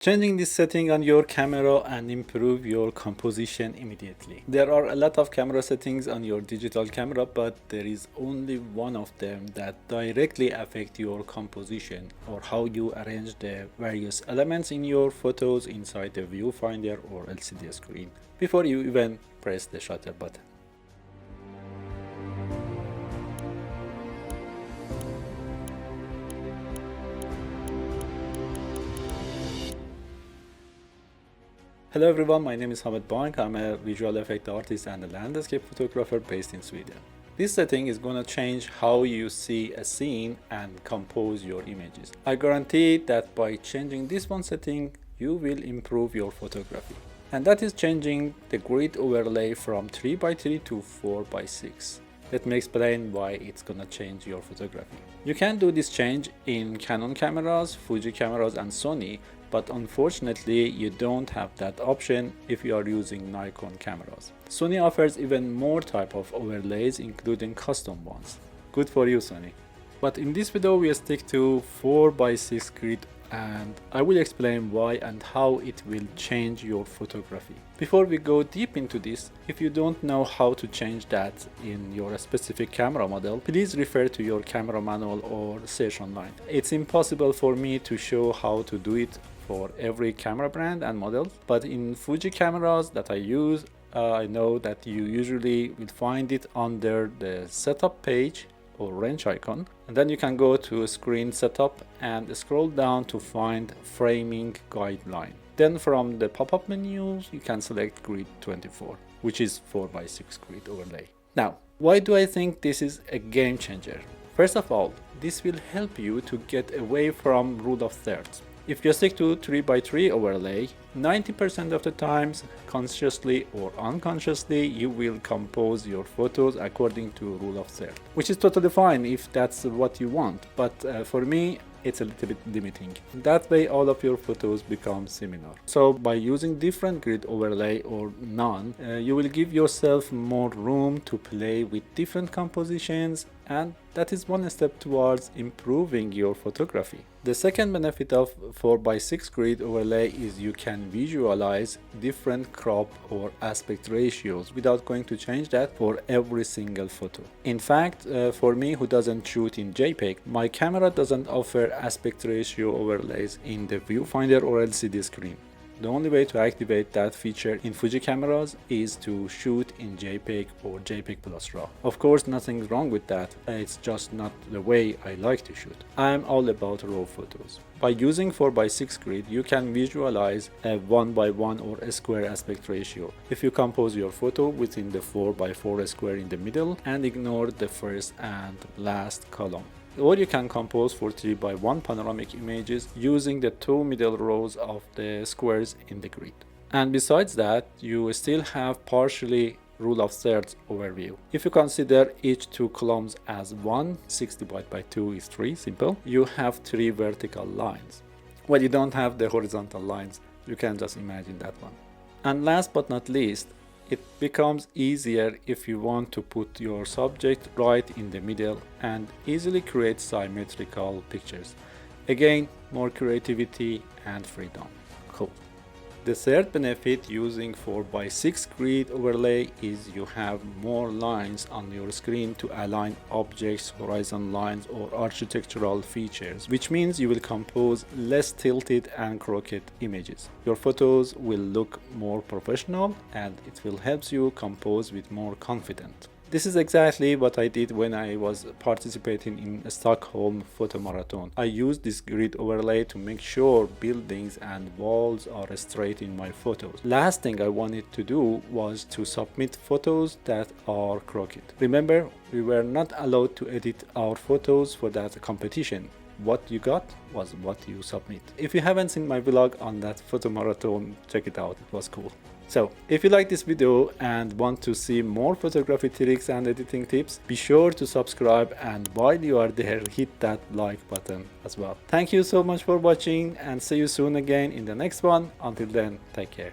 Changing this setting on your camera and improve your composition immediately. There are a lot of camera settings on your digital camera, but there is only one of them that directly affect your composition or how you arrange the various elements in your photos inside the viewfinder or LCD screen before you even press the shutter button. Hello everyone, my name is Hamid Bank. I'm a visual effect artist and a landscape photographer based in Sweden. This setting is going to change how you see a scene and compose your images. I guarantee that by changing this one setting, you will improve your photography. And that is changing the grid overlay from 3x3 to 4x6. Let me explain why it's gonna change your photography. You can do this change in Canon cameras, Fuji cameras and Sony, but unfortunately you don't have that option if you are using Nikon cameras. Sony offers even more type of overlays, including custom ones. Good for you, Sony. But in this video we stick to 4x6 grid and I will explain why and how it will change your photography. Before we go deep into this, if you don't know how to change that in your specific camera model, please refer to your camera manual or search online. It's impossible for me to show how to do it for every camera brand and model, but in Fuji cameras that I use, I know that you usually will find it under the setup page or wrench icon, and then you can go to screen setup and scroll down to find framing guideline. Then from the pop-up menus you can select grid 24, which is 4x6 grid overlay. Now, why do I think this is a game changer? First of all, this will help you to get away from rule of thirds. If you stick to 3x3 overlay, 90% of the times, consciously or unconsciously, you will compose your photos according to rule of thirds, which is totally fine if that's what you want, but for me, it's a little bit limiting. That way all of your photos become similar. So by using different grid overlay or none, you will give yourself more room to play with different compositions, and that is one step towards improving your photography. The second benefit of 4x6 grid overlay is you can visualize different crop or aspect ratios without going to change that for every single photo. In fact, for me who doesn't shoot in JPEG, my camera doesn't offer aspect ratio overlays in the viewfinder or LCD screen. The only way to activate that feature in Fuji cameras is to shoot in JPEG or JPEG plus RAW. Of course, nothing wrong with that, it's just not the way I like to shoot. I'm all about RAW photos. By using 4x6 grid, you can visualize a 1x1 or a square aspect ratio if you compose your photo within the 4x4 square in the middle and ignore the first and last column. Or you can compose for 3x1 panoramic images using the two middle rows of the squares in the grid. And besides that, you still have partially rule of thirds overview. If you consider each two columns as 1, 6 divided by 2 is 3, simple, you have 3 vertical lines. Well, you don't have the horizontal lines, you can just imagine that one. And last but not least, it becomes easier if you want to put your subject right in the middle and easily create symmetrical pictures. Again, more creativity and freedom. Cool. The third benefit using 4x6 grid overlay is you have more lines on your screen to align objects, horizon lines or architectural features, which means you will compose less tilted and crooked images. Your photos will look more professional and it will help you compose with more confidence. This is exactly what I did when I was participating in a Stockholm photo marathon. I used this grid overlay to make sure buildings and walls are straight in my photos. Last thing I wanted to do was to submit photos that are crooked. Remember, we were not allowed to edit our photos for that competition. What you got was what you submit. If you haven't seen my vlog on that photo marathon, check it out, it was cool. So, if you like this video and want to see more photography tricks and editing tips, be sure to subscribe, and while you are there, hit that like button as well. Thank you so much for watching and see you soon again in the next one. Until then, take care.